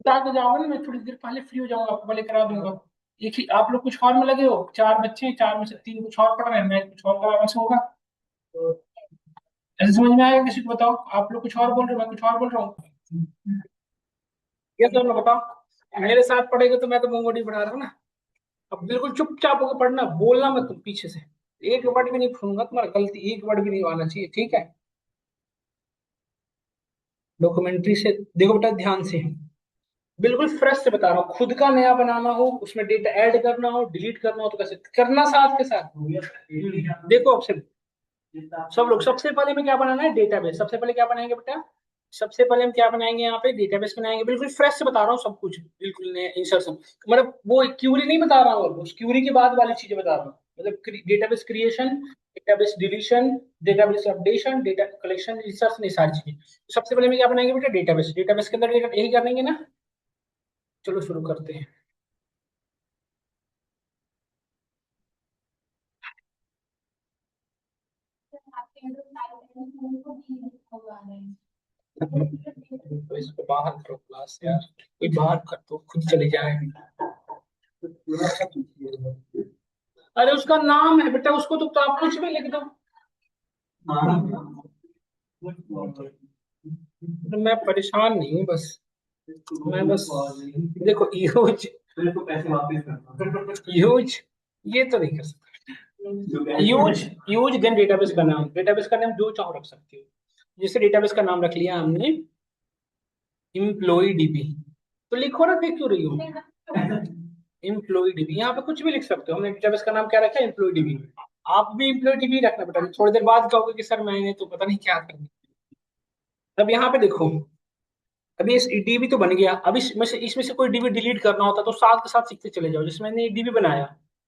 बता तो जाओगे ना, मैं थोड़ी देर पहले फ्री हो जाऊंगा, आपको पहले करा दूंगा। एक ही आप लोग कुछ और में लगे हो, चार बच्चे हैं, चार में से तीन कुछ और पढ़ रहे हैं, मैं कुछ और कराने से होगा तो। ऐसे समझ में आएगा किसी को? बताओ, आप लोग कुछ और बोल रहे हो, मैं कुछ और बोल रहा हूँ। ये सब लोग बताओ, मेरे साथ पढ़ेगा तो मैं तो मुंगोटी पढ़ा रहा हूँ ना। अब बिल्कुल चुपचाप होकर पढ़ना, बोलना मत तुम पीछे से। एक वर्ड भी नहीं सुनूंगा तुम्हारा, गलती एक वर्ड भी नहीं आना चाहिए, ठीक है? डॉक्यूमेंट्री से देखो बेटा ध्यान से, बिल्कुल फ्रेश से बता रहा हूँ। खुद का नया बनाना हो, उसमें डेटा ऐड करना हो, डिलीट करना हो, तो कैसे करना, साथ के साथ। देखो ऑप्शन, सब लोग सबसे पहले में क्या बनाना है, डेटाबेस। सबसे पहले क्या बनाएंगे बेटा? सबसे पहले हम क्या बनाएंगे, यहाँ पे डेटाबेस बनाएंगे। बिल्कुल फ्रेश से बता रहा हूँ सब कुछ, बिल्कुल इंसर्शन। मतलब वो क्यूरी नहीं बता रहा हूँ, उस क्यूरी के बाद वाली चीजें बता रहा हूँ। मतलब database creation, database deletion, database updation, data collection, insertion, ये सारी चीजें। सबसे पहले में क्या बनाएंगे बेटा, डेटाबेस। डेटाबेस के अंदर यही करेंगे ना। चलो शुरू करते हैं। तो इसको बाहर करो क्लास से यार, कोई बाहर कर तो खुद चले जाए। अरे उसका नाम है बेटा, उसको तो आप कुछ भी लिख दो। तो मैं परेशान नहीं हूँ बस, मैं बस, देखो यूज, यूज, ये तो नहीं कर सकता। यूज, यूज देन डेटाबेस का नाम। डेटाबेस का नाम जो चाहो रख सकते हो। जैसे डेटाबेस का नाम रख लिया हमने एम्प्लॉय डीबी, तो लिखो ना, देख क्यों रही हो? एम्प्लॉय डीबी, यहाँ पे कुछ भी लिख सकते हो। हमने डेटाबेस का नाम क्या रखा है, एम्प्लॉय डीबी। आप भी एम्प्लॉय डीबी रखना बेटा, थोड़ी देर बाद कहोगे कि सर मैंने तो पता नहीं क्या करना। अब यहाँ पे देखो, अभी इस डीबी तो बन गया। अब इसमें से कोई डीबी डिलीट करना होता तो साथ के साथ सीखते चले जाओ। जैसे मैंने एक डीबी बनाया,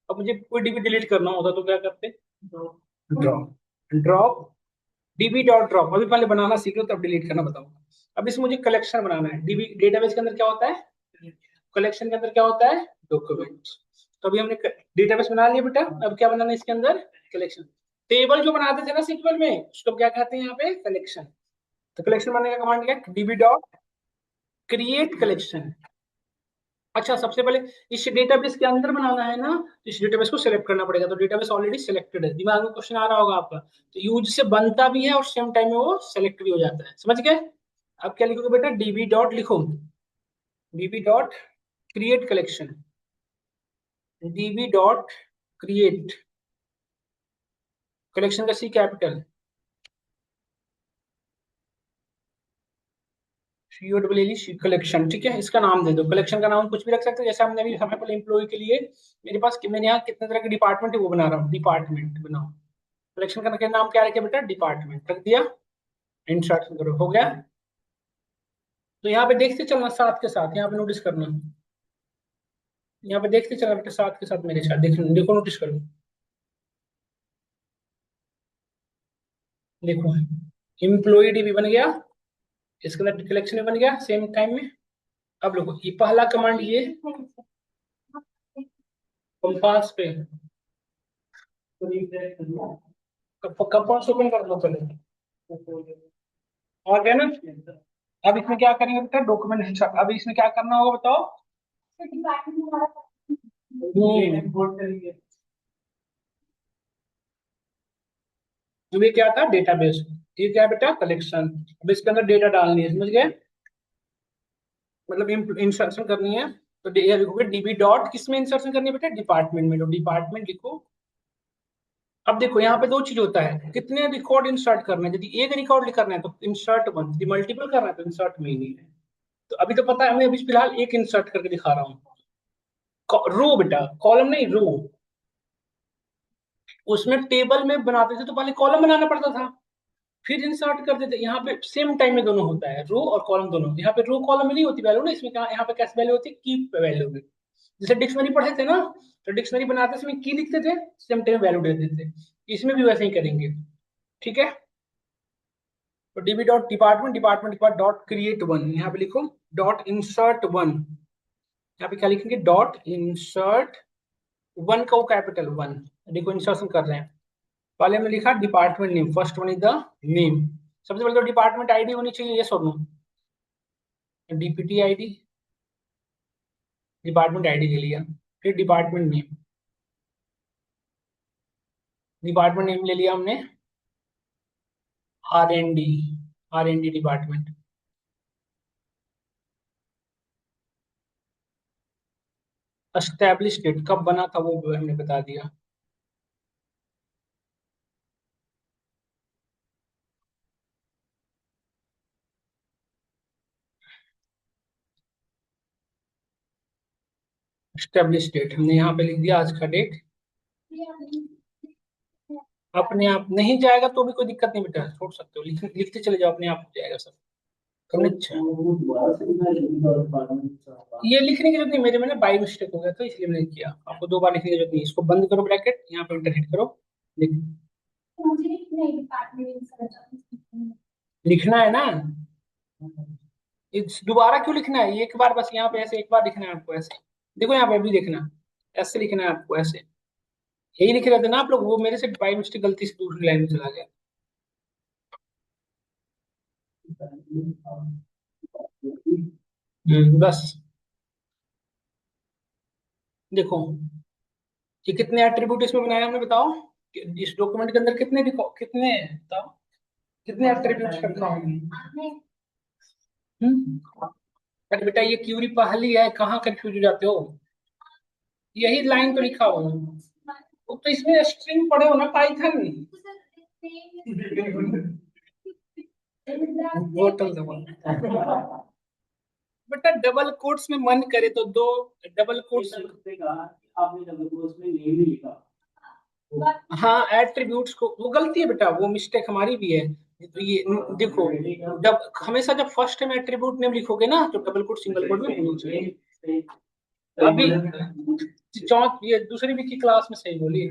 अब मुझे कोई डीबी डिलीट करना होता तो क्या करते? Drop, drop, dB dot drop. अभी पहले बनाना सीख लो तब डिलीट करना बताऊंगा। अब इसमें मुझे कलेक्शन बनाना है। डीबी डेटाबेस के अंदर क्या होता है, कलेक्शन के अंदर क्या होता है, डॉक्यूमेंट। तो अभी हमने डेटाबेस बना लिया बेटा, अब क्या बनाना है इसके अंदर, कलेक्शन। टेबल जो बनाते थे ना सीक्वल में, उसको क्या कहते हैं यहाँ पे, कलेक्शन। तो कलेक्शन बनाने का कमांड क्या है, डीबी डॉट क्रिएट कलेक्शन। अच्छा, सबसे पहले इस डेटाबेस के अंदर बनाना है ना, तो इस डेटाबेस को सिलेक्ट करना पड़ेगा। तो डेटाबेस ऑलरेडी सिलेक्टेड है, दिमाग में क्वेश्चन आ रहा होगा आपका। तो यूज से बनता भी है और सेम टाइम में वो सेलेक्ट भी हो जाता है, समझ गए? अब क्या लिखोगे बेटा, डीबी डॉट लिखो, dB dot create collection, DB dot create collection का सी कैपिटल, सीओडब्ल्यू कलेक्शन, ठीक है? इसका नाम दे दो, कलेक्शन का नाम कुछ भी रख सकते हो। जैसे हमने अभी हमें पहले एम्प्लॉय के लिए, मेरे पास मैंने यहाँ कितने तरह के डिपार्टमेंट है वो बना रहा हूँ, डिपार्टमेंट बनाओ। कलेक्शन का नाम क्या रखे बेटा, डिपार्टमेंट रख दिया। इंसर्ट करो, हो गया। तो यहाँ पे देखते चलना साथ के साथ, यहाँ पे नोटिस करना, यहाँ पे देखते चलना बेटा साथ के साथ मेरे साथ, देखो देखो नोटिस करो। देखो, एम्प्लॉय भी बन गया, इसके अंदर कलेक्शन भी बन गया सेम टाइम में। अब लोगों ये पहला कमांड, ये कंपास पे कंपास ओपन कर लो पहले, और क्या ना। अब इसमें क्या करेंगे बेटा, डॉक्यूमेंट। अब इसमें क्या करना होगा बताओ? जो ये क्या था, डेटाबेस। ये क्या है बेटा, कलेक्शन। अब इसके अंदर डेटा डालनी है, समझ गए? मतलब इंसर्शन करनी है। तो लिखोगे डीबी डॉट, किस में इंसर्शन करनी है बेटा, डिपार्टमेंट में। तो डिपार्टमेंट लिखो। अब देखो यहाँ पे दो चीज होता है, कितने रिकॉर्ड इंसर्ट करना है। यदि एक रिकॉर्ड करना है तो इंसर्ट वन, यदि मल्टीपल करना है तो इंसर्ट मेनी है। तो अभी तो पता है, मैं अभी फिलहाल एक इंसर्ट करके दिखा रहा हूँ। रो बेटा, कॉलम नहीं, रो। उसमें टेबल में बनाते थे तो पहले कॉलम बनाना पड़ता था, फिर इंसर्ट करते थे। यहाँ पे सेम टाइम में दोनों होता है, रो और कॉलम दोनों। यहाँ पे रो कॉलम में नहीं होती वैल्यू ना, इसमें क्या, यहाँ पे कैसे वैल्यू होती है, की वैल्यू में। जैसे डिक्शनरी पढ़े थे ना, तो डिक्शनरी बनाते समय की लिखते थे, सेम टाइम वैल्यू देते थे। इसमें भी वैसे ही करेंगे, ठीक है? तो डीबी डॉट डिपार्टमेंट, डिपार्टमेंट के बाद डॉट क्रिएट वन, यहाँ पे लिखो डॉट इंसर्ट वन। यहाँ पे क्या लिखेंगे, डॉट इंसर्ट वन का वो कैपिटल वन। देखो इंसर्शन कर रहे हैं। पहले हमने लिखा department name, first one is the name. सबसे पहले तो डिपार्टमेंट आईडी होनी चाहिए, ये सुनो, डीपीटी आईडी। डिपार्टमेंट आईडी ले लिया, फिर डिपार्टमेंट नेम ले लिया हमने, R&D, R&D department. Establish date कब बना था वो भी हमने बता दिया। एस्टेब्लिश डेट हमने यहाँ पे लिख दिया, आज का डेट। अपने आप नहीं जाएगा तो भी कोई दिक्कत नहीं बेटा, छोड़ सकते हो, लिखते चले जाओ, अपने आप हो जाएगा सब। तुमने ये लिखने की जरूरत नहीं, मेरे में ना बाई मिस्टेक हो गया तो इसलिए मैंने किया, आपको दो बार लिखने की जरूरत नहीं। इसको बंद करो ब्रैकेट, यहाँ पे इंटर हिट करो, लिख, लिखना है ना। दोबारा क्यों लिखना है, एक बार बस यहाँ पे ऐसे एक बार लिखना है आपको, ऐसे देखो यहाँ पे भी लिखना, ऐसे लिखना है आपको, ऐसे यही लिख रहे थे ना आप लोग, वो मेरे से बाई मिस्टेक गलती से दूसरी लाइन में चला गया। बस देखो, ये कितने एट्रीब्यूट इसमें बनाए हमने बताओ, कि इस डॉक्यूमेंट के अंदर कितने बताओ, कितने एट्रीब्यूट्स रखा होंगे। अरे बेटा ये क्यूरी पहली है, कहाँ कंफ्यूज हो जाते हो, यही लाइन तो लिखा हुआ है। वो तो इसमें स्ट्रिंग पढ़े हो ना पाइथन, बोतल दबा बेटा, डबल कोट्स में मन करे तो दो डबल कोट्स। आपने डबल कोट्स में नेम नहीं लिखा। हाँ एट्रीब्यूट्स को, वो गलती है बेटा, वो मिस्टेक हमारी भी है। तो ये देखो, हमेशा जब फर्स्ट टाइम एट्रीब्यूट नेम लिखोगे ना तो डबल कोट सिंगल कोट में होनी चाहिए। अभी ये दूसरी भी की क्लास में सही बोली,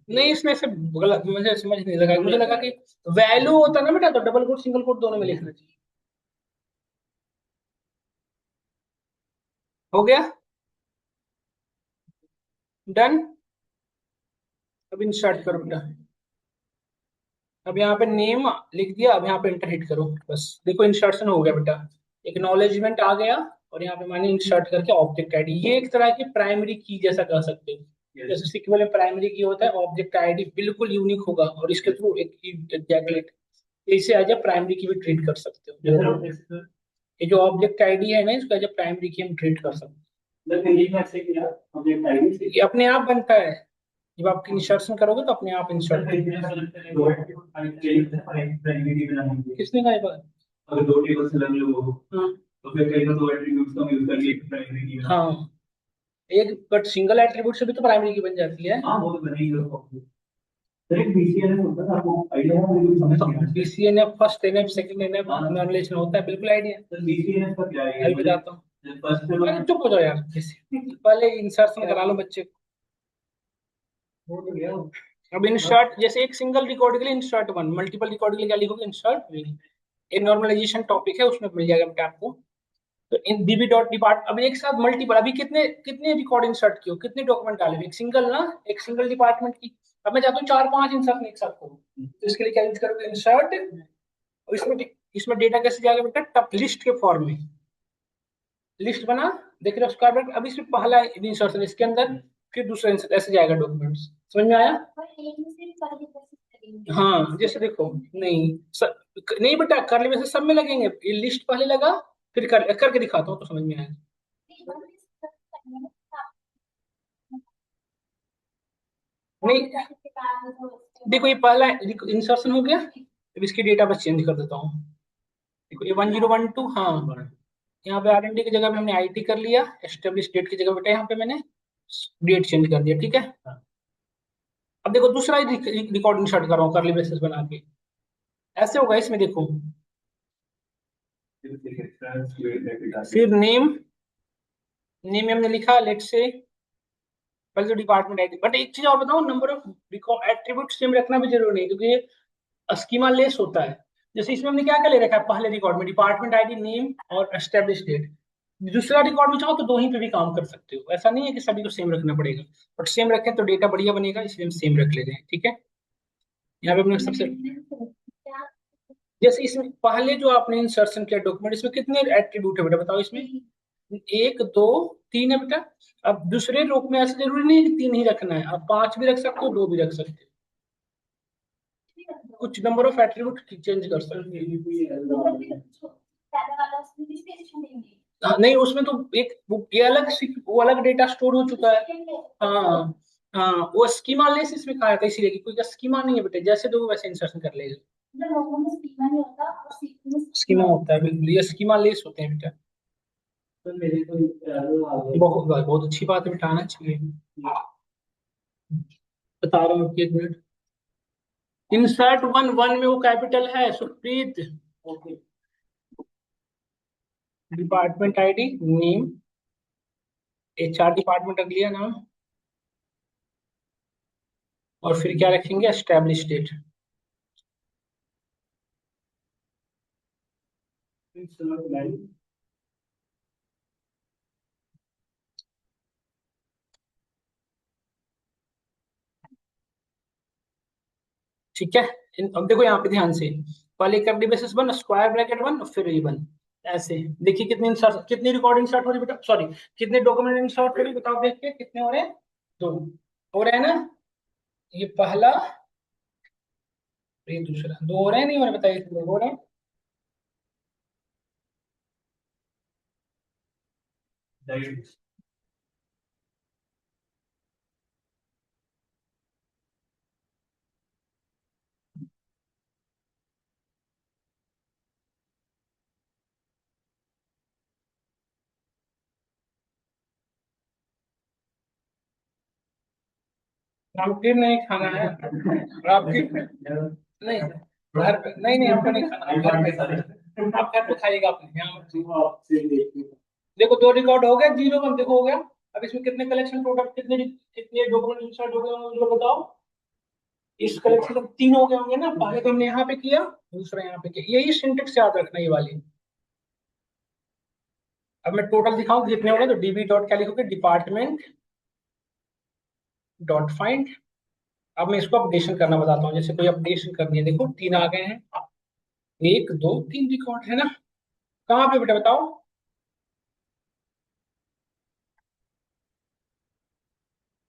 नहीं इसमें से गलत, मुझे समझ नहीं लगा, मुझे लगा कि वैल्यू होता ना बेटा तो डबल कोट सिंगल कोट दोनों में लिखना चाहिए। हो गया, डन। अब इंसर्ट करो बेटा, अब यहाँ पे नेम लिख दिया, अब यहाँ पे इंटर हिट करो, बस देखो इंसर्शन हो गया बेटा, एक्नॉलेजमेंट आ गया। और यहाँ पे मैंने इंसर्ट करके ऑब्जेक्ट आईडी, ये एक तरह की प्राइमरी की जैसा कह सकते हो, जैसे सिक्वल में प्राइमरी की होता है, ऑब्जेक्ट आईडी बिल्कुल यूनिक होगा और इसके थ्रू एक एग्जैक्टली इसे एज ए प्राइमरी की भी ट्रीट कर सकते हो। ये जो ऑब्जेक्ट आईडी है ना, इसको एज ए प्राइमरी की हम ट्रीट कर सकते हैं, ये अपने आप बनता है, जब आप इंसर्शन करोगे तो अपने आप इंसर्ट, किसने कहा ये बात, अगर दो टेबल से अलग अलग हो तो फिर कहीं ना दो एट्रीब्यूट्स का यूज करके एक प्राइमरी की, हाँ एक बट सिंगल एट्रीब्यूट से भी तो प्राइमरी की बन जाती है। हाँ वो तो बनेगी, बीसीएनएफ होता है, आपको आइडिया है, मुझे समझ नहीं आया। BCNF first NF second NF normalization होता है, बिल्कुल आइडिया है। बीसीएनएफ का क्या है, अभी बताता हूँ। फर्स्ट चुप हो जाओ यार, पहले इंसर्शन करा लो बच्चे को। अब इंसर्ट जैसे एक सिंगल रिकॉर्ड के लिए इंसर्ट वन, मल्टीपल रिकॉर्ड के लिए क्या लिखोगे, इंसर्ट वी। एक नॉर्मलाइजेशन टॉपिक है, उसमें मिल जाएगा बेटा आपको। तो इन डीबी डॉट डिपार्ट, अब एक साथ मल्टीपल, अभी कितने कितने रिकॉर्ड इंसर्ट किए हो, कितने डॉक्यूमेंट डाले, एक सिंगल ना, एक सिंगल डिपार्टमेंट की। अब मैं चाहता हूँ चार पांच इंसर्ट एक साथ करूँ, तो इसके लिए क्या यूज करोगे, इंसर्ट। और इसमें इसमें डेटा कैसे जाएगा बेटा, टप लिस्ट के फॉर्म में, लिस्ट बना, देख रहे हो उसका। अब इसमें पहला इंसर्शन इसके अंदर, फिर दूसरा इंसर्ट, ऐसे जाएगा डॉक्यूमेंट्स, समझ में आया। हाँ जैसे देखो, नहीं बेटा करली में से सब में लगेंगे, ये लिस्ट पहले लगा, फिर करके दिखाता हूँ तो समझ में आएगा। नहीं देखो, ये पहला इंसर्शन हो गया, अब इसकी डेटा बस चेंज कर देता हूँ। देखो ये 1012, हाँ यहाँ पे R&D की जगह पे हमने IT कर लिया, एस्टेब्लिश डेट की जगह बेटा यहाँ पे मैंने डेट चेंज कर दिया, ठीक है। अब देखो दूसरा रिकॉर्ड इंसर्ट कर रहा हूँ करली ब्रेसेस बना के, ऐसे होगा इसमें देखो, फिर नेम, नेम में हमने लिखा लेट से, पहले तो डिपार्टमेंट आईडी, बट एक चीज और बताओ, नंबर ऑफ एट्रीब्यूट सेम रखना भी जरूरी नहीं, क्योंकि ये स्कीमा लेस होता है। जैसे इसमें हमने क्या क्या ले रखा है, पहले रिकॉर्ड में डिपार्टमेंट आईडी, नेम और एस्टेब्लिश डेट। दूसरा रिकॉर्ड में चाहो तो दो ही पे भी काम कर सकते हो, ऐसा नहीं है कि सभी को सेम रखना पड़ेगा, बट सेम रखें तो डेटा बढ़िया बनेगा, इसलिए हम सेम रख ले रहे हैं, ठीक है। यहाँ पे हमने सबसे जैसे इसमें पहले जो आपने इंसर्शन किया डॉक्यूमेंट, इसमें कितने एट्रीब्यूट है बेटा बताओ? इसमें एक दो तीन है बेटा। अब दूसरे रूप में ऐसा जरूरी नहीं है कि तीन ही रखना है, आप पांच भी रख सकते हो, दो भी रख सकते हो, कुछ नंबर ऑफ एट्रीब्यूट चेंज कर सकते हो। हाँ, नहीं उसमें तो एक ये अलग वो अलग डेटा स्टोर हो चुका है। हाँ हाँ, वो स्कीमा लेस इसमें कहा था, इसीलिए कि कोई स्कीमा नहीं है बेटे, जैसे दो वैसे इंसर्शन कर लेगा। स्कीमा होता है बिल्कुल, ये स्कीमा लेस होते हैं बेटा। तो मेरे को बहुत बहुत अच्छी बात है बेटा, आना चाहिए। बता रहा हूँ, एक मिनट। इंसर्ट वन, वन में वो कैपिटल है Supreet. Okay. Department ID, name, HR department रख लिया नाम, और फिर क्या रखेंगे? Establish date. ठीक है। अब देखो यहाँ पे ध्यान से, पहले curly braces one, square bracket one, फिर ये वन। ऐसे देखिए कितनी इंसर्ट, कितनी रिकॉर्डिंग स्टार्ट हो रही है बेटा, सॉरी कितने डॉक्यूमेंट इंसर्ट हो रही है बताओ, देख के कितने हो रहे हैं? दो हो रहे हैं ना? ये पहला, ये दूसरा, दो हो रहे हैं नहीं हो रहे? बताइए कितने हो रहे हैं? रामकीर नहीं खाना है, रामकीर नहीं, घर पे नहीं, नहीं हमको नहीं खाना, आप घर पे, आप घर पे खाइएगा अपने यहाँ मत। देखो दो रिकॉर्ड हो गया, जीरो वन देखो हो गया। अब इसमें कितने कलेक्शन टोटल, कितने कितने डॉक्यूमेंट इंसर्ट हो गए होंगे मुझे बताओ? इस कलेक्शन में तीन हो गए होंगे ना, पहले तो हमने यहाँ पे किया, दूसरा यहाँ पे किया, यही सिंटेक्स याद रखना ये वाली। अब मैं टोटल दिखाऊं कितने हो गए, तो डीबी डॉट क्या लिखोगे? Department dot find. अब मैं इसको अपडेशन करना बताता हूँ, जैसे कोई अपडेशन करनी है, देखो तीन आ गए हैं, एक दो तीन रिकॉर्ड है ना? कहाँ पे बेटा बताओ?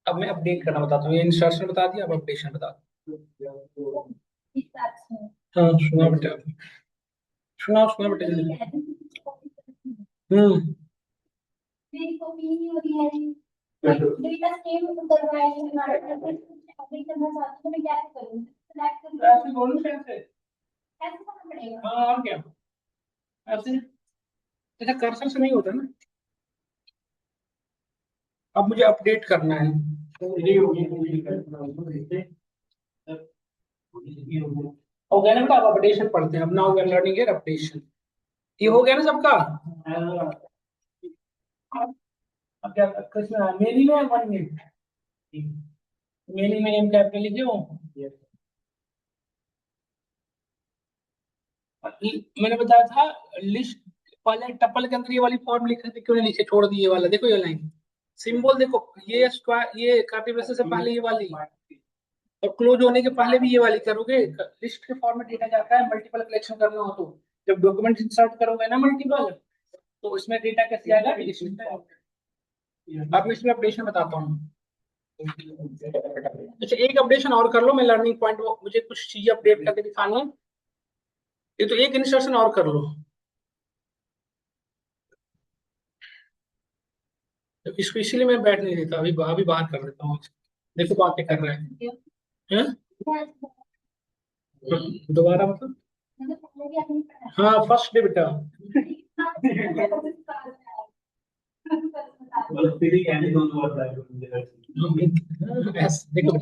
अब मैं अपडेट करना बताता हूँ, ये इंसर्शन बता दिया, अब अपडेशन बता दूँ। हाँ सुना बेटा, सुना सुना बेटा जल्दी। हम्म। ऐसे बोलो कैसे? हाँ और क्या, ऐसे अच्छा कर्सर से नहीं होता ना। अब मुझे अपडेट करना है, हो गया ना बेटा? अब अपडेशन पढ़ते हैं, अब now we are learning here updation. ये हो गया ना सबका? अब क्या कृष्ण मेरी में 1 मिनट, मेरी में नेम कैपिटल लिखे हो? मैंने बताया था लिस्ट, पहले टपल के अंदर ये वाली फॉर्म लिख रहे थे, क्यों नहीं लिखे, छोड़ दिए ये वाला, देखो ये लाइन सिंबल देखो, ये स्क्वायर, ये कर्ली ब्रेसेस से पहले ये वाली, और क्लोज होने के पहले भी ये वाली करोगे। लिस्ट के फॉर्मेट डेटा जाता है, मल्टीपल कलेक्शन करना हो तो, जब डॉक्यूमेंट इंसर्ट करोगे ना मल्टीपल, तो इसमें डेटा कैसे आएगा? लिस्ट में। अब मैं इसमें अपडेशन बताता हूँ। अच्छा एक अपडेशन और कर लो, मैं लर्निंग पॉइंट, मुझे कुछ चीजें अपडेट करके दिखानी है, ये तो एक इंस्ट्रक्शन और कर लो। तो इसको इसीलिए मैं बैठ नहीं देता, अभी अभी बाहर कर देता हूँ। देखो बातें कर रहे हैं, हैं? दोबारा मतलब? हाँ फर्स्ट डे बेटा। देखो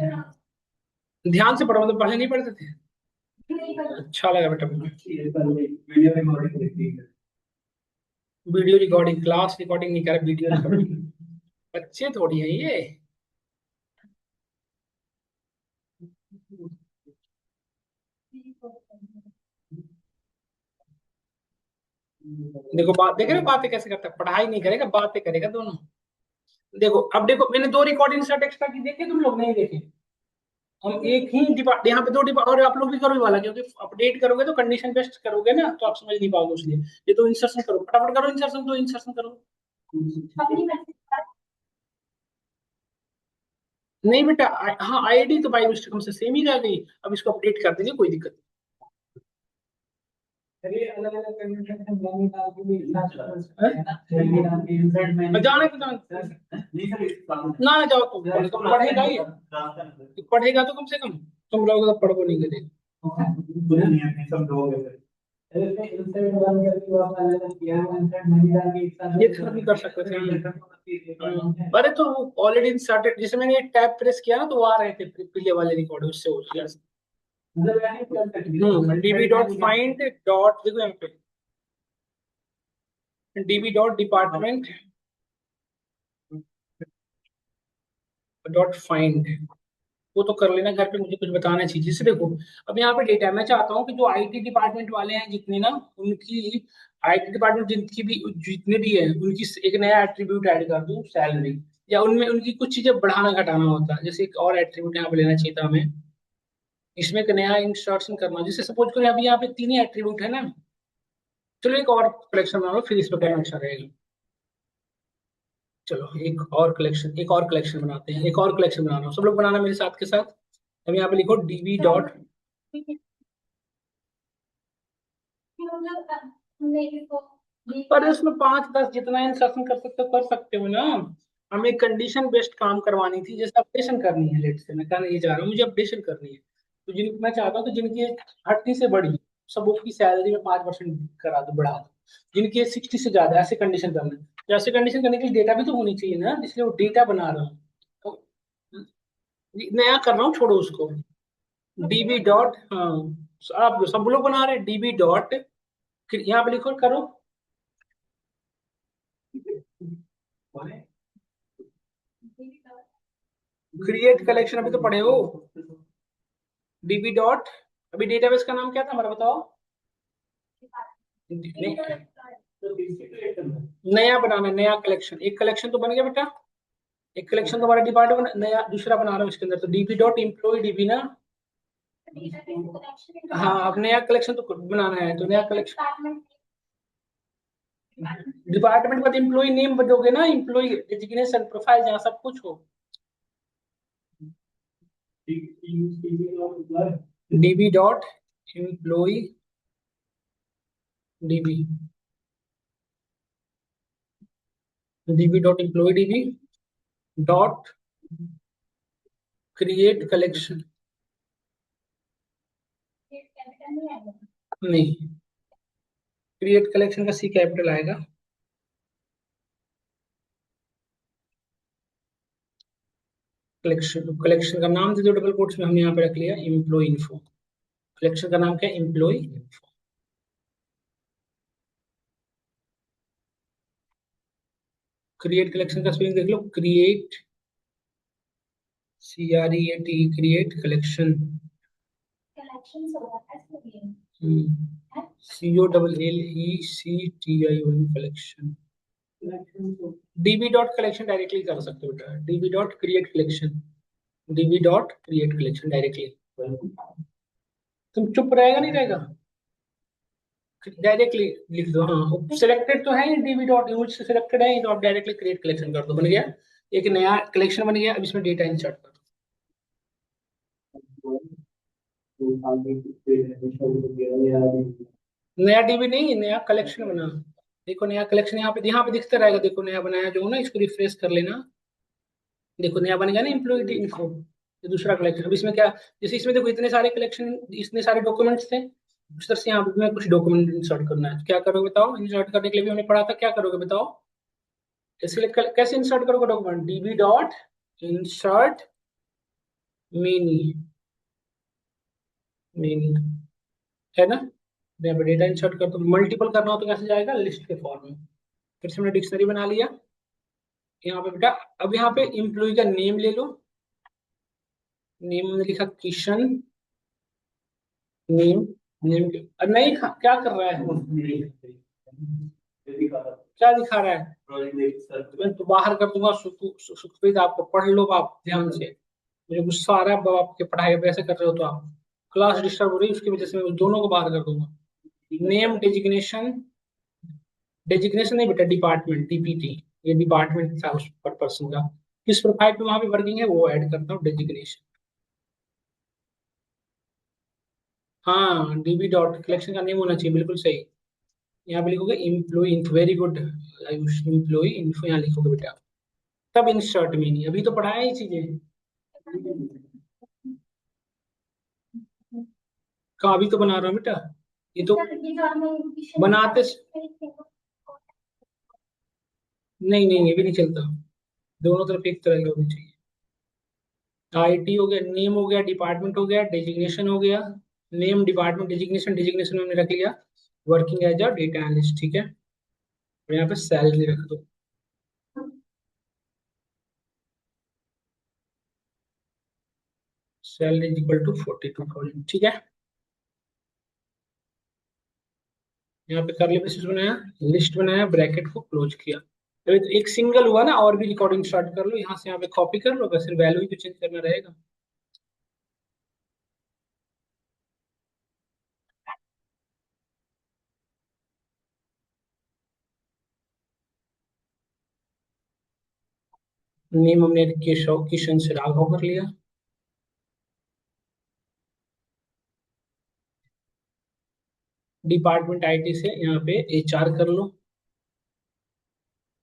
ध्यान से पढ़ो, मतलब पहले नहीं पढ़ते थे? अच्छा लगा बेटा मुझे। वीडियो रिकॉर्डिंग, क्लास रिकॉर्डिंग नहीं कर रहा, वीडियो रिकॉर्डिंग। बच्चे थोड़ी है ये। देखो बात देख रहे हो, बातें कैसे करता है, पढ़ाई नहीं करेगा बातें करेगा दोनों। देखो अब देखो, मैंने दो रिकॉर्डिंग सेट एक्स्ट्रा की, देखे तुम लोग? नहीं देखे? हम एक ही डिपार्ट, यहाँ पे दो डिपार्ट, और आप लोग भी करो ये वाला, क्योंकि अपडेट करोगे तो कंडीशन बेस्ड करोगे ना, तो आप समझ नहीं पाओगे, इसलिए ये तो इंसर्शन करो, फटाफट करो इंसर्शन, तो इंसर्शन करो। नहीं बेटा, हाँ आईडी तो बाई मिस्टेक हमसे सेम ही रह गई, अब इसको अपडेट कर देंगे, कोई दिक्कत नहीं। अलग अलग जाने तो ना ना जाओ, तुम तो पढ़ेगा ही, पढ़ेगा तो कम से कम, तुम लोग तो पढ़ो नहीं करेगा। ये तो भी कर सकते थे। अरे तो ऑलरेडी इंसर्टेड, जैसे मैंने ये टैब प्रेस किया ना, तो वो आ रहे थे पीले वाले रिकॉर्ड, उससे हो गया। डीबी डॉट फाइंड डॉट, देखो यहाँ पे DB dot department dot find, वो तो कर लेना घर पे, मुझे कुछ बताना चाहिए। जैसे देखो, अब यहाँ पे डेटा मैं चाहता हूँ कि जो आईटी डिपार्टमेंट वाले हैं जितने ना, उनकी आईटी डिपार्टमेंट जिनकी भी, जितने भी है, उनकी एक नया एट्रीब्यूट ऐड कर दूं, सैलरी, या उनमें उनकी कुछ चीजें बढ़ाना घटाना होता है। जैसे एक और एट्रीब्यूट यहाँ पे लेना चाहिए था हमें, इसमें एक नया इंसर्शन करना। जैसे सपोज करो अभी यहाँ पे तीन ही एट्रीब्यूट है ना, चलो एक और कलेक्शन बना लो, फिर इस पर करना अच्छा रहेगा। चलो एक और कलेक्शन बनाते हैं, एक और कलेक्शन बनाना हो, सब लोग बनाना मेरे साथ के साथ। अब यहाँ पे लिखो डीबी डॉट, पर इसमें 5-10 जितना इंसर्शन कर सकते हो कर सकते हो ना। हमें कंडीशन बेस्ड काम करवानी थी, जैसे अपडेशन करनी है, लेट से मैं कहना ये चाह रहा हूँ, मुझे अपडेशन करनी है, तो जिन मैं चाहता हूँ कि जिनकी 30 से बड़ी, सबों की सैलरी में 5% करा दो, बढ़ा दो। जिनकी 60 से ज्यादा, ऐसे कंडीशन करना है। तो ऐसे कंडीशन करने के लिए डेटा भी तो होनी चाहिए ना, इसलिए वो डेटा बना रहा हूँ। तो नया कर रहा हूँ, छोड़ो उसको। डीबी डॉट, हाँ आप सब लोग बना रहे हैं, डीबी डॉट, यहाँ पे लिखो करो, क्रिएट कलेक्शन, अभी तो पढ़े हो। डीबी डॉट, अभी डेटाबेस का नाम क्या था हमारा, बताओ। नहीं, नया बनाना है, नया कलेक्शन, एक कलेक्शन तो बन गया बेटा, एक कलेक्शन तो हमारा डिपार्टमेंट, नया दूसरा बना रहा हूँ इसके अंदर, तो डीबी डॉट एम्प्लॉय डीबी ना। हाँ, अब नया कलेक्शन तो बनाना है, तो नया कलेक्शन, डिपार्टमेंट बाद एम्प्लॉय नेम दोगे ना, एम्प्लॉय डेजिग्नेशन प्रोफाइल, जहाँ सब कुछ हो। DB dot employee DB, DB dot employee DB dot create collection, नहीं, क्रिएट कलेक्शन का सी कैपिटल आएगा। कलेक्शन, कलेक्शन का नाम दे दो डबल कोट्स में, हमने यहाँ पे रख लिया एम्प्लॉय इन्फो। कलेक्शन का नाम क्या है, एम्प्लॉय इन्फो। क्रिएट कलेक्शन का स्पेलिंग देख लो, create, CREAT, create collection, COLLECTION collection. DB dot collection directly कर सकते हो बेटा, DB dot create collection, DB dot create collection directly. तुम चुप रहेगा नहीं रहेगा, डायरेक्टली लिख दो। हाँ सिलेक्टेड तो है, डीबी डॉट यूज से सिलेक्टेड है, तो आप डायरेक्टली क्रिएट कलेक्शन कर दो, बन गया एक नया कलेक्शन बन गया। अब इसमें डेटा इंसर्ट कर दो, नया डीबी नहीं, नया कलेक्शन बना। देखो नया कलेक्शन यहाँ पे दिखता रहेगा, देखो नया बनाया जो ना, इसको रिफ्रेश कर लेना, देखो नया बन गया ना एम्प्लॉय इन्फो, ये दूसरा कलेक्शन। अब इसमें क्या, जैसे इसमें देखो इतने सारे कलेक्शन, इतने सारे डॉक्यूमेंट्स थे, उस तरह से यहाँ पे मैं कुछ डॉक्यूमेंट इंसर्ट करना है, तो क्या करोगे बताओ, इंसर्ट करने के लिए भी हमने पढ़ा था, क्या करोगे बताओ, कैसे इंसर्ट करोगे document, dB dot insert mini, mini है ना, यहाँ पे डेटा इंसर्ट कर दो, मल्टीपल करना हो तो कैसे जाएगा, लिस्ट के फॉर्म में। फिर से हमने डिक्शनरी बना लिया यहाँ पे बेटा। अब यहाँ पे एम्प्लॉय का नेम ले लो, नेम में लिखा किशन, नेम, नेम नहीं क्या कर रहा है वो, क्या दिखा रहा है, मैं तो बाहर कर दूंगा, सुखप्रीत आपको पढ़ लो आप ध्यान से। मुझे गुस्सा आ रहा है, अब आपके पढ़ाई पे ऐसे कर रहे हो तो आप, क्लास डिस्टर्ब हो रही है उसकी वजह से मैं उस दोनों को बाहर कर दूंगा। नेम डेजिग्नेशन, डेजिग्नेशन नहीं बेटा, डिपार्टमेंट, डीपीटी, ये डिपार्टमेंट था उस पर पर्सन का, किस प्रोफाइल पे वहां पे वर्किंग है वो ऐड करता हूँ डेजिग्नेशन। हाँ, डीबी डॉट कलेक्शन का नेम होना चाहिए, बिल्कुल सही। यहाँ पे लिखोगे employee info, very good Ayush, employee info यहाँ लिखोगे बेटा। तब इंसर्ट में नहीं, अभी तो पढ़ाया ही चीजें। कहाँ, अभी तो बना रहा हूँ बेटा, ये तो बनाते नहीं नहीं, ये भी नहीं चलता, दोनों तरफ एक तरह का होना चाहिए। आईटी हो गया, नेम हो गया, डिपार्टमेंट हो गया, डेजिग्नेशन हो गया। नेम, डिपार्टमेंट, डेजिग्नेशन, डेजिग्नेशन हमने रख लिया, working as a data analyst, ठीक है। और यहाँ पे सैलरी रख दो, सैलरी इक्वल टू 42,000, ठीक है। यहाँ पे करली ब्रेसेस बनाया, लिस्ट बनाया, ब्रैकेट को क्लोज किया। तो एक सिंगल हुआ ना, और भी रिकॉर्डिंग स्टार्ट कर लो, यहाँ से यहाँ पे कॉपी कर लो, बस वैल्यू ही तो चेंज करना रहेगा। नेम हमने केशव किशन से राघव कर लिया। डिपार्टमेंट आईटी से यहाँ पे एचआर कर लो,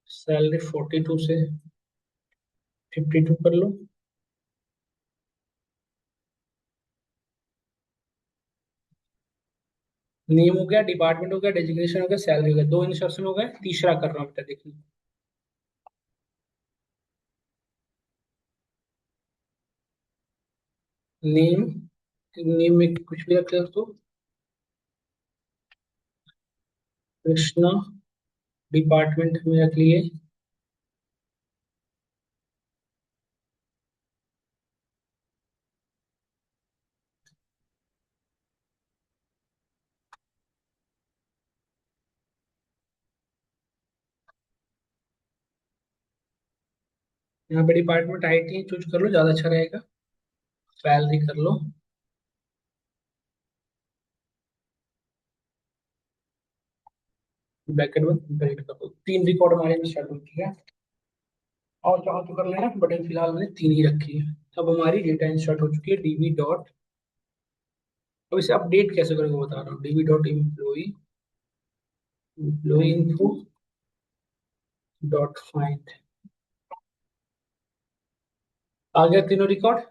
सैलरी 42 से 52 कर लो। नेम हो गया, डिपार्टमेंट हो गया, डेजिग्नेशन हो गया, सैलरी हो गया, दो इंसर्शन हो गए, तीसरा कर रहा हूँ बेटा, देखिए। नेम, नेम में कुछ भी रख तो, कृष्णा, डिपार्टमेंट में रख लिए, यहाँ पे डिपार्टमेंट आईटी चूज कर लो, ज्यादा अच्छा रहेगा। सैलरी कर लो, ब्रैकेट में ब्रैकेट कर दो, तीन रिकॉर्ड हमारे में स्टार्ट हो चुकी है। और चाहो तो कर लेना, बट फिलहाल मैंने तीन ही रखी है। अब हमारी डेटा इंसर्ट हो चुकी है, डीबी डॉट, अब इसे अपडेट कैसे करोगे बता रहा हूँ, DB dot employee, employee info dot find, आ गया तीनों रिकॉर्ड।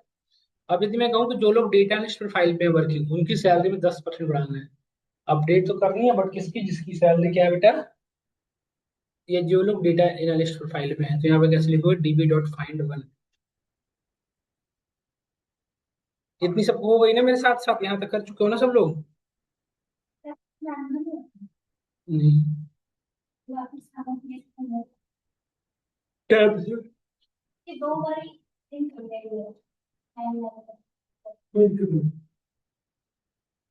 अब यदि मैं कहूँ कि जो लोग डेटा एनालिस्ट प्रोफाइल पे वर्किंग, उनकी सैलरी में 10% बढ़ाना है, अपडेट तो करनी है, बट किसकी, जिसकी सैलरी क्या है बेटा, ये जो लोग डेटा एनालिस्ट प्रोफाइल पे हैं, तो यहाँ पे कैसे लिखोगे, डीबी डॉट फाइंड वन। इतनी सब हो गई ना मेरे साथ साथ, यहाँ तक कर चुके हो ना सब लोग? नहीं, टैब से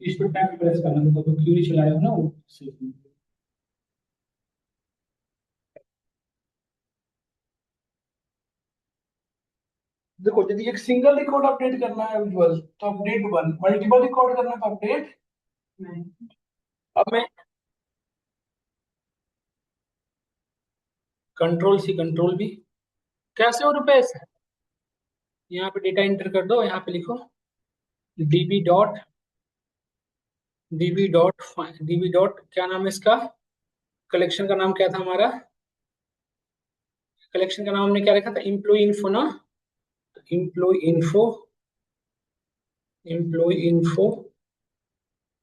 इस पर टैब प्रेस करना, तो क्यूरी चलाया हो ना वो। देखो, यदि एक सिंगल रिकॉर्ड अपडेट करना है विजुअल, तो अपडेट वन, मल्टीपल रिकॉर्ड करना है तो अपडेट नहीं। अब मैं कंट्रोल सी कंट्रोल भी, कैसे हो रुपेश, यहाँ पे डेटा एंटर कर दो, यहाँ पे लिखो dB dot, dB dot, dB dot क्या नाम है इसका, कलेक्शन का नाम क्या था हमारा, कलेक्शन का नाम हमने क्या रखा था, इम्प्लॉय इन्फो ना, इम्प्लॉय इन्फो, एम्प्लॉय इन्फो,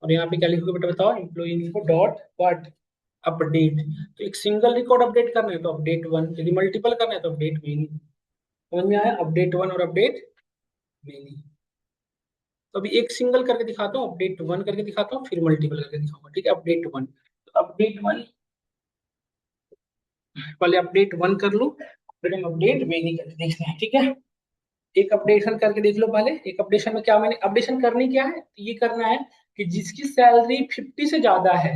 और यहाँ पे क्या लिखोगे बेटा बताओ, employee info dot what, update. तो एक सिंगल रिकॉर्ड अपडेट करना है तो अपडेट वन, यदि मल्टीपल करना है तो अपडेट मेनी। समझ में आया, अपडेट वन और अपडेट मेनी। तो अभी एक सिंगल करके दिखाता हूँ, अपडेट वन करके दिखाता हूँ, फिर मल्टीपल करके दिखाऊंगा, ठीक है। अपडेट वन, तो अपडेट वन, पहले अपडेट वन कर लो, फिर हम अपडेट मेनी करके देखते हैं, ठीक है। एक अपडेशन करके देख लो पहले, एक अपडेशन में क्या, मैंने अपडेशन करनी क्या है, तो ये करना है कि जिसकी सैलरी 50 से ज्यादा है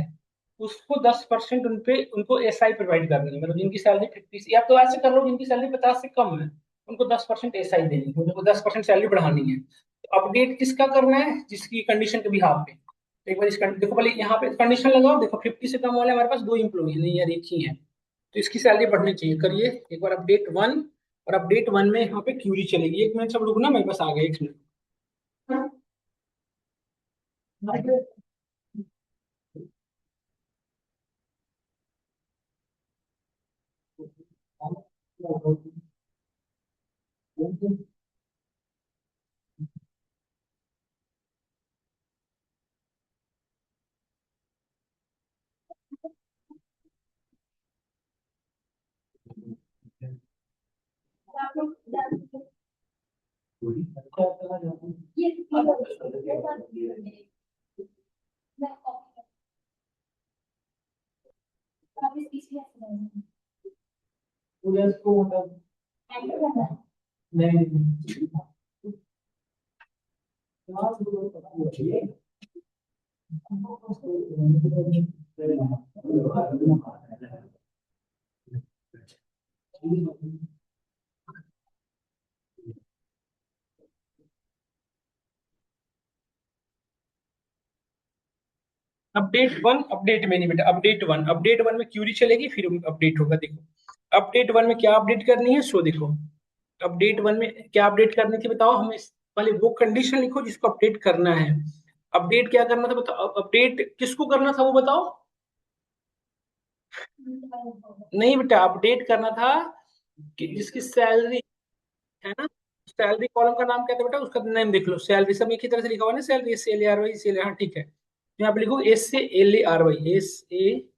उसको 10% उनपे उनको एसआई प्रोवाइड करनी है, मतलब जिनकी सैलरी 50 से, या तो ऐसे कर लो जिनकी सैलरी 50 से कम है, उनको 10% एसआई देनी है, उनको 10% सैलरी बढ़ानी है। तो अपडेट किसका करना है, जिसकी कंडीशन के बिहाफ पे। तो एक बार देखो पहले यहाँ पे कंडीशन लगाओ, देखो 50 से कम वाले हमारे पास 2 एम्प्लॉई नहीं यार, एक ही है, तो इसकी सैलरी बढ़नी चाहिए। करिए एक बार अपडेट वन, और अपडेट वन में यहाँ पे क्यूरी चलेगी। 1 मिनट सब रुकना, मेरे पास आ गया 1 मिनट। अपडेट वन, अपडेट में नहीं बेटा, अपडेट वन, अपडेट वन में क्यूरी चलेगी फिर अपडेट होगा। देखो अपडेट वन में क्या अपडेट करनी है, सो देखो अपडेट वन में क्या अपडेट करनी थी बताओ हमें। पहले वो कंडीशन लिखो जिसको अपडेट करना है। अपडेट क्या करना था बताओ, अपडेट किसको करना था वो बताओ। नहीं बेटा, अपडेट करना था कि जिसकी सैलरी है ना, सैलरी कॉलम का नाम क्या था बेटा, उसका नेम देख लो। सैलरी सब एक ही तरह से लिखा हुआ है ना, salary S L A R Y, S L, हाँ ठीक है। तो यहाँ पे लिखो एस से L A R Y, S A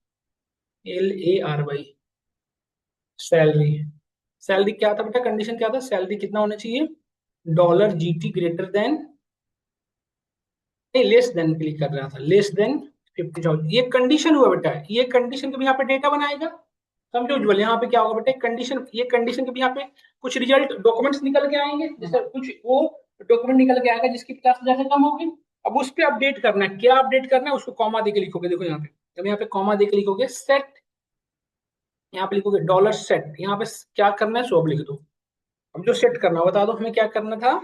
L A R Y, salary. Salary क्या था बेटा, कंडीशन क्या था, सैलरी कितना होना चाहिए, डॉलर जीटी ग्रेटर देन, नहीं लेस देन के लिए कर रहा था, लेस देन 50,000। ये कंडीशन हुआ बेटा, ये कंडीशन के भी यहाँ पे डेटा बनाएगा। समझो उज्जवल, यहाँ पे क्या होगा बेटा, कंडीशन, ये कंडीशन के भी यहाँ पे कुछ रिजल्ट डॉक्यूमेंट्स निकल के आएंगे, जैसे कुछ वो डॉक्यूमेंट निकल के आएगा जिसकी 50,000 से कम होगी। अब उस पर अपडेट करना है, क्या अपडेट करना है उसको कॉमा देके लिखोगे। देखो यहाँ पे, जब यहाँ पे कॉमा देके लिखोगे सेट, यहाँ पे लिखोगे डॉलर सेट, यहाँ पे क्या करना है सो अब लिख दो। अब जो सेट करना है बता दो हमें क्या करना था।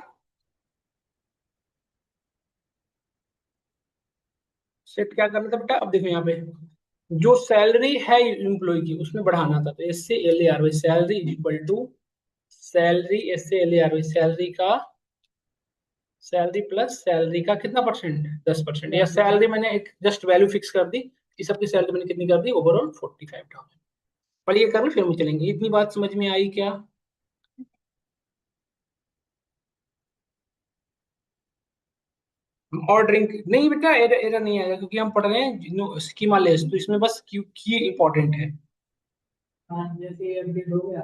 सेट क्या करना था बेटा, अब देखो यहाँ पे जो सैलरी है एम्प्लॉय की उसमें बढ़ाना था, तो एस से L A R Y salary is equal to salary, S से L A R Y salary का, सैलरी प्लस सैलरी का कितना परसेंट, 10%, या सैलरी मैंने एक जस्ट वैल्यू फिक्स कर दी कि सबकी सैलरी मैंने कितनी कर दी, ओवरऑल 45,000। पर ये कर लो फिर हम चलेंगे। इतनी बात समझ में आई क्या। और ड्रिंक नहीं बेटा, एरर एरर नहीं आएगा क्योंकि हम पढ़ रहे हैं स्कीमा लेस, तो इसमें बस क्यू की इंपॉर्टेंट है। हाँ जैसे अपडेट हो गया,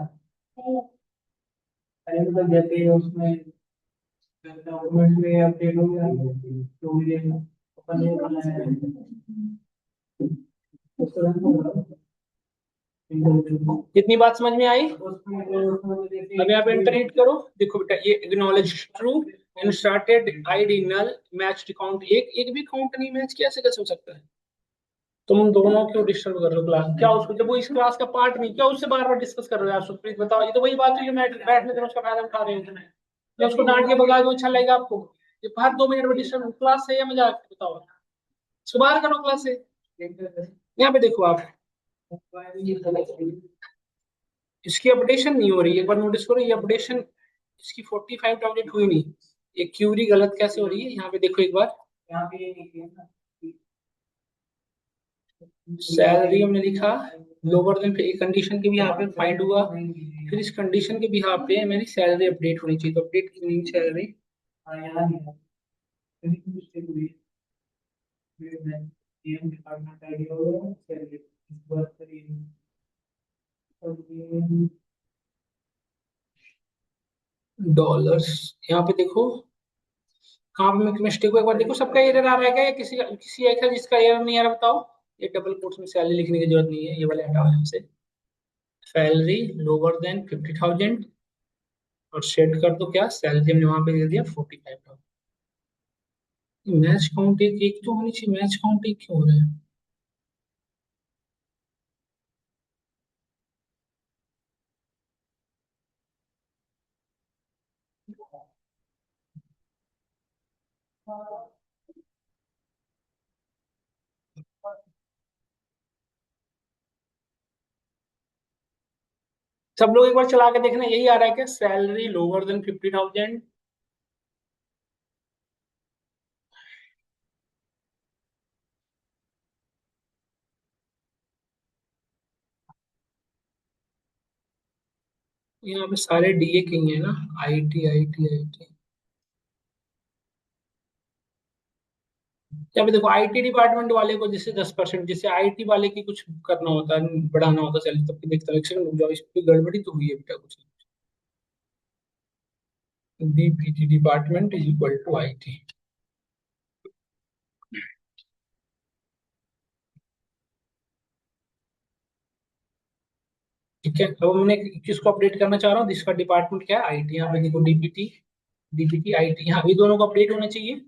पहले मतलब जैसे उसमें डॉक्यूमेंट में अपडेट हो गया तो ये अपन ये करना है उसको। इतनी बात समझ में आई। अब यहाँ पे एंटर हिट करो, देखो बेटा ये एक्नॉलेज ट्रू, इंस्टार्टेड आईडी नल, मैच काउंट, एक एक भी काउंट नहीं मैच, कैसे कैसे हो सकता है। तुम दोनों क्यों डिस्टर्ब कर रहे हो क्लास, क्या उसको, जब वो इस क्लास का पार्ट नहीं, क्या उससे बार बार डिस्कस कर रहे हो यार सुप्रीत, बताओ। ये तो वही बात है जो मैं बैठने देना उसका फायदा उठा रहे हो। मैं उसको डांट के भगा दूं अच्छा लगेगा आपको, ये बात 2 मिनट में डिस्टर्ब, क्लास से या मजाक, बताओ। सुधार करो क्लास से। यहाँ पे देखो आप, इसकी अपडेशन नहीं हो रही है, एक बार नोटिस करो ये अपडेशन, इसकी 45,000 हुई नहीं। ये क्यूरी गलत कैसे हो रही है, यहाँ पे देखो एक बार, यहाँ पे सैलरी हमने लिखा लोअर देन, फिर एक कंडीशन के भी यहाँ पे फाइंड हुआ, फिर इस कंडीशन के भी यहाँ पे मेरी सैलरी अपडेट होनी चाहिए, तो अपडेट क्यों नहीं सैलरी। डॉलर्स, यहाँ पे देखो कहाँ पे मिस्टेक हो, एक बार देखो सबका एरर आ रहा है क्या, या किसी एक है जिसका एरर नहीं आ रहा बताओ। ये डबल कोट्स में सैलरी लिखने की जरूरत नहीं है, ये वाले हटाओ यहाँ से। सैलरी लोअर देन 50,000 और सेट कर दो क्या, सैलरी हमने वहां पे दे दिया 45,000। मैच काउंट एक एक तो होनी चाहिए, मैच काउंट एक क्यों हो रहा है। सब लोग एक बार चला के देखना, यही आ रहा है क्या, सैलरी लोअर देन 50,000। यहाँ पे सारे डीए के ही है ना, आईटी आईटी आईटी। या फिर देखो आईटी डिपार्टमेंट वाले को जैसे 10%, जैसे आईटी वाले की कुछ करना होता है, बढ़ाना होता है सैलरी, तब देखता हूँ एक सेकंड रुक जाओ, इस पे गड़बड़ी तो हुई है बेटा कुछ। BPT department is equal to IT. ठीक है, अब मैंने किसको अपडेट करना चाह रहा हूँ, जिसका डिपार्टमेंट क्या है, आईटी। यहाँ पे देखो डीपीटी, डीपीटी आईटी, यहाँ भी दोनों को अपडेट होना चाहिए।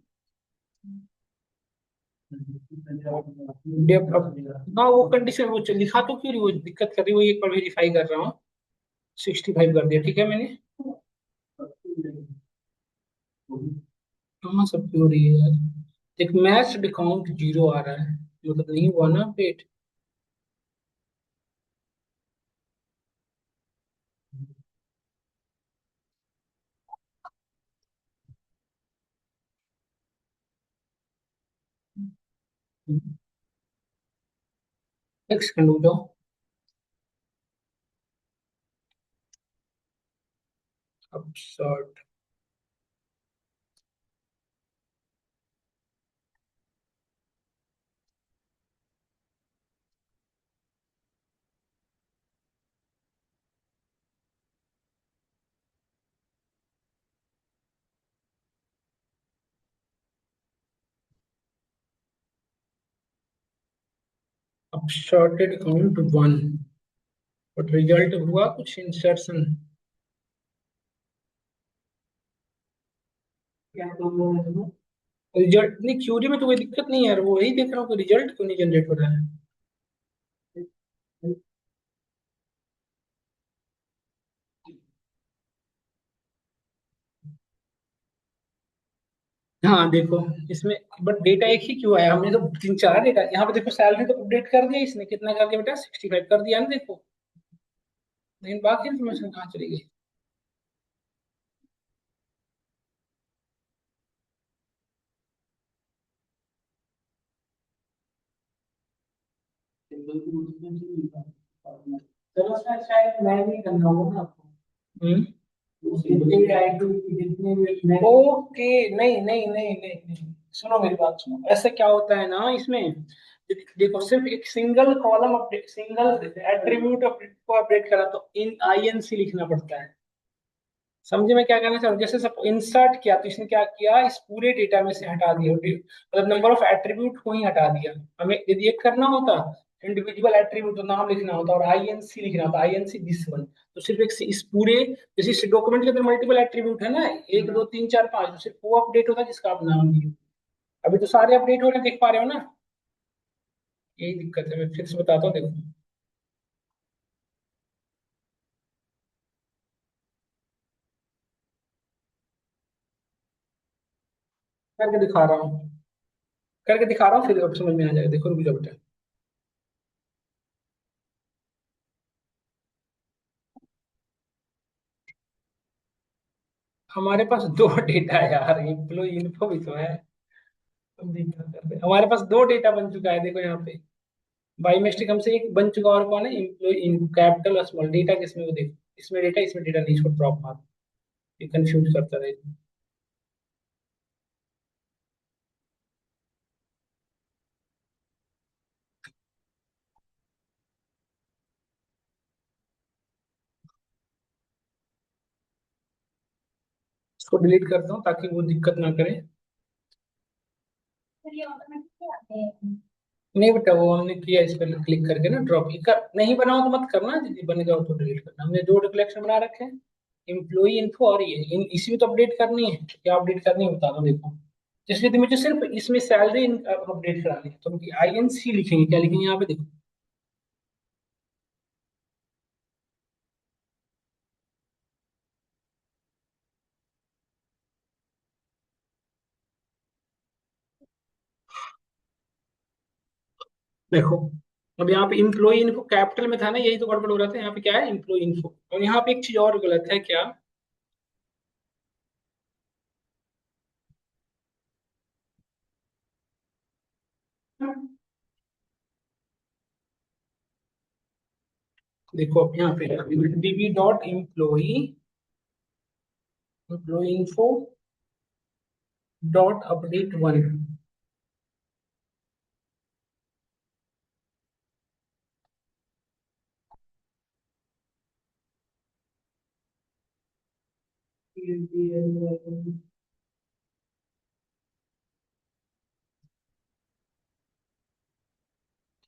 हाँ वो कंडीशन वो लिखा तो क्यों नहीं, वो दिक्कत कर रही है, वो एक बार वेरीफाई कर रहा हूँ। 65 कर दिया, ठीक है मैंने। कहाँ सब हो रही है यार। एक मैच डिकाउंट जीरो आ रहा है, मतलब नहीं हुआ ना अपडेट। एक सेकंड रुक जाओ। अपसर्ट, अपसॉर्टेड अकाउंट वन, बट रिजल्ट हुआ कुछ इंसर्शन। रिजल्ट नहीं, क्यूरी में तो कोई दिक्कत नहीं है यार, वो वही देख रहा हूँ कि रिजल्ट क्यों नहीं जनरेट हो रहा है। हाँ देखो इसमें, बट डेटा एक ही क्यों आया, हमने तो तीन चार डेटा, यहाँ पे देखो सैलरी तो अपडेट कर दिया इसने, कितना कर दिया बेटा, 65 कर दिया ना देखो। लेकिन बाकी इन्फॉर्मेशन कहाँ चली गई। चलो सर, शायद मैं नहीं करना होगा ना आपको। ओके, नहीं नहीं नहीं नहीं नहीं, सुनो मेरी बात सुनो, ऐसा क्या होता है ना इसमें, देखो सिर्फ एक single column update, single attribute को अपडेट करा तो इन आईएनसी लिखना पड़ता है। समझे मैं क्या कहना चाह रहा हूँ, जैसे सब इंसर्ट किया तो इसने क्या किया, इस पूरे डेटा में से हटा दिया, मतलब नंबर ऑफ एट्रीब्यूट को ही हटा दिया। हमें यदि ये करना होता, इंडिविजुअल एट्रीब्यूट तो नाम लिखना होता और आईएनसी लिखना होता, आईएनसी दिस वन। तो सिर्फ एक इस पूरे, जैसे इस डॉक्यूमेंट के अंदर मल्टीपल एट्रीब्यूट है ना, एक दो तीन चार पांच, तो सिर्फ वो अपडेट होता जिसका आप नाम दिए। अभी तो सारे अपडेट हो रहे हैं, देख पा रहे हो ना। यही दिक्कत है, मैं फिर से बताता हूँ देखो, करके दिखा रहा हूँ, करके दिखा रहा हूँ, फिर अब समझ में आ जाएगा, देखो रुक जाओ बेटा। हमारे पास दो डेटा है यार, एम्प्लॉय इन्फो भी तो है। अब देखना कर रहे हैं। हमारे पास दो डेटा बन चुका है, देखो यहाँ पे बाई मिस्टेक हमसे एक बन चुका, और कौन है, एम्प्लॉय इन कैपिटल और स्मॉल, डेटा किसमें, वो देखो इसमें डेटा नहीं, इसको ड्रॉप मार, ये कंफ्यूज करता रहे। इसको डिलीट करता हूँ ताकि वो दिक्कत ना करे। नहीं बेटा, वो हमने किया, इस पर क्लिक करके ना ड्रॉप कर, नहीं बनाओ तो मत करना, यदि बन जाओ तो डिलीट करना। हमने दो कलेक्शन बना रखे हैं, एम्प्लॉई इन्फो और ये इसी में तो अपडेट करनी है, क्या अपडेट करनी है बता दो देखो। इसलिए तो मुझे सिर्फ इसमें सैलरी अपडेट करानी है, तो आईएनसी लिखेंगे, क्या लिखेंगे यहाँ पे देखो। देखो, अब यहाँ पे इम्प्लॉई इन्फो कैपिटल में था ना, यही तो गड़बड़ हो रहा था। यहाँ पे क्या है, इम्प्लॉई इन्फो। और यहाँ पे एक चीज और गलत है क्या, देखो अब यहाँ पे DB dot employee info dot update one.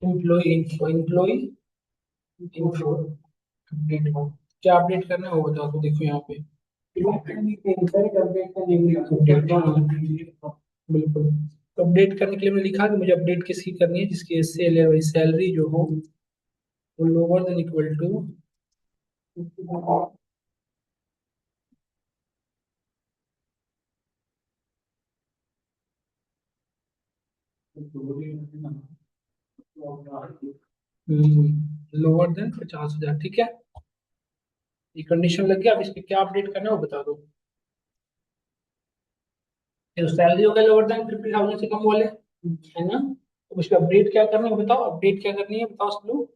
Employee info update one. क्या अपडेट करना है वो बता दो। देखो यहाँ पे अपडेट, हाँ बिल्कुल। तो अपडेट करने के लिए मैंने लिखा कि मुझे अपडेट किसकी करनी है, जिसकी सैलरी जो हो वो lower than equal to, lower than 50,000। ठीक है, ये कंडीशन लग गया। अब इसमें क्या अपडेट करना है वो बता दो। ये सैलरी हो गया लोअर देन 50,000 से कम वाले, है ना। अब इसमें अपडेट क्या करना है बताओ, अपडेट क्या करनी है बताओ सब लोग।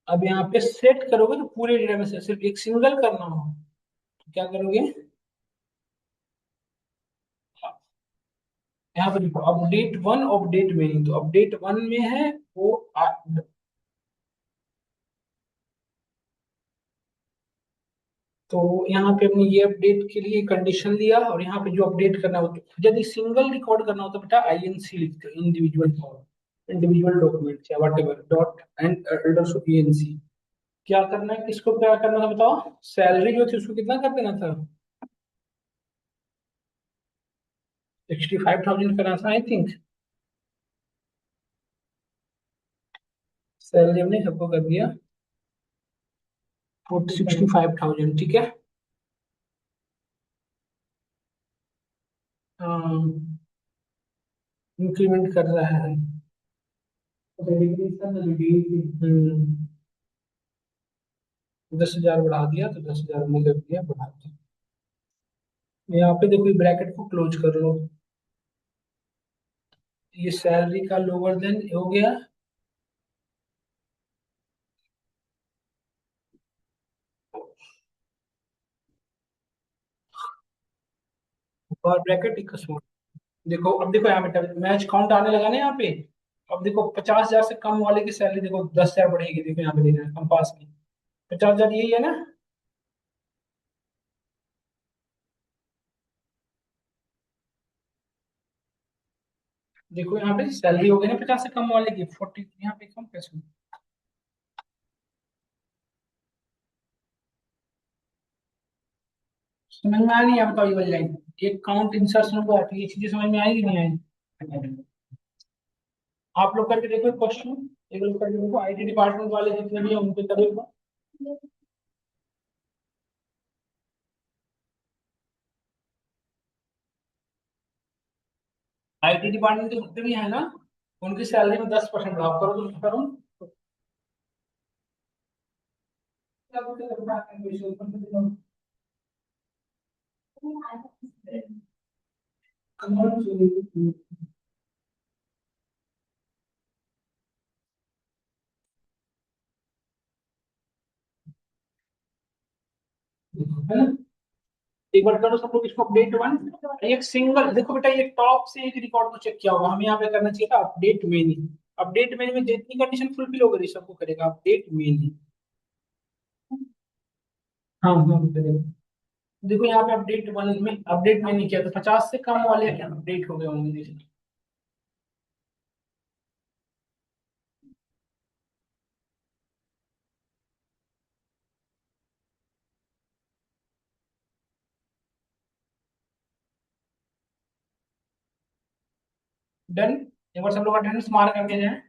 अब यहाँ पे सेट करोगे तो पूरे डेटा में से सिर्फ एक सिंगल करना हो, तो क्या करोगे, यहाँ पे देखो अपडेट वन अपडेट में, तो अपडेट वन में है वो तो यहाँ पे हमने ये अपडेट के लिए कंडीशन लिया, और यहाँ पे जो अपडेट करना हो, यदि सिंगल रिकॉर्ड करना हो तो बेटा आईएनसी लिखते हैं, इंडिविजुअल फॉर्म, इंडिविजुअल डॉक्यूमेंट या what ever dot and ENC. क्या करना है, किसको क्या करना था बताओ, सैलरी जो थी उसको कितना कर देना था, 65,000 करना था आई थिंक। सैलरी हमने सबको कर दिया 65,000। ठीक है, इंक्रीमेंट कर रहा है। हम्म, 10,000 बढ़ा दिया तो 10,000 में कर दिया बढ़ा दिया। यहाँ पे देखो ब्रैकेट को क्लोज कर लो, ये सैलरी का लोअर देन हो गया, और ब्रैकेट इक्वल टू, देखो अब देखो यहाँ पे मैच काउंट आने लगा ना यहाँ पे। अब देखो 50,000 से कम वाले की सैलरी देखो 10,000 बढ़ेगी, देखो यहाँ पे देख रहे हैं हम पास में, 50,000 यही है ना। देखो यहाँ पे सैलरी हो गई ना 50 से कम वाले की 40, यहाँ पे कम कैसे, समझ में आ नहीं है बताओ ये वाली लाइन, एक काउंट इंसर्शन को ये चीजें समझ में आएगी नहीं आएगी। आप लोग करके देखो क्वेश्चन, एक लोग करके देखो, आईटी डिपार्टमेंट वाले जितने भी हैं उनके करो। आईटी डिपार्टमेंट के जितने भी है ना, उनकी सैलरी में 10% ड्रॉप करो, तुम करो। है ना, एक बार करो सब लोग इसको अपडेट वन। एक सिंगल देखो बेटा, ये टॉप से एक रिकॉर्ड को चेक किया होगा, हमें यहाँ पे करना चाहिए था अपडेट मेनी। अपडेट मेनी में जितनी कंडीशन फुलफिल हो गई सबको करेगा अपडेट मेनी। हाँ हाँ करेगा। देखो यहाँ पे अपडेट वन में अपडेट मेनी किया तो 50 से कम वाले क्या अपडेट हो गए होंगे। डन, एक बार सब लोग अटेंडेंस मार करके जाए।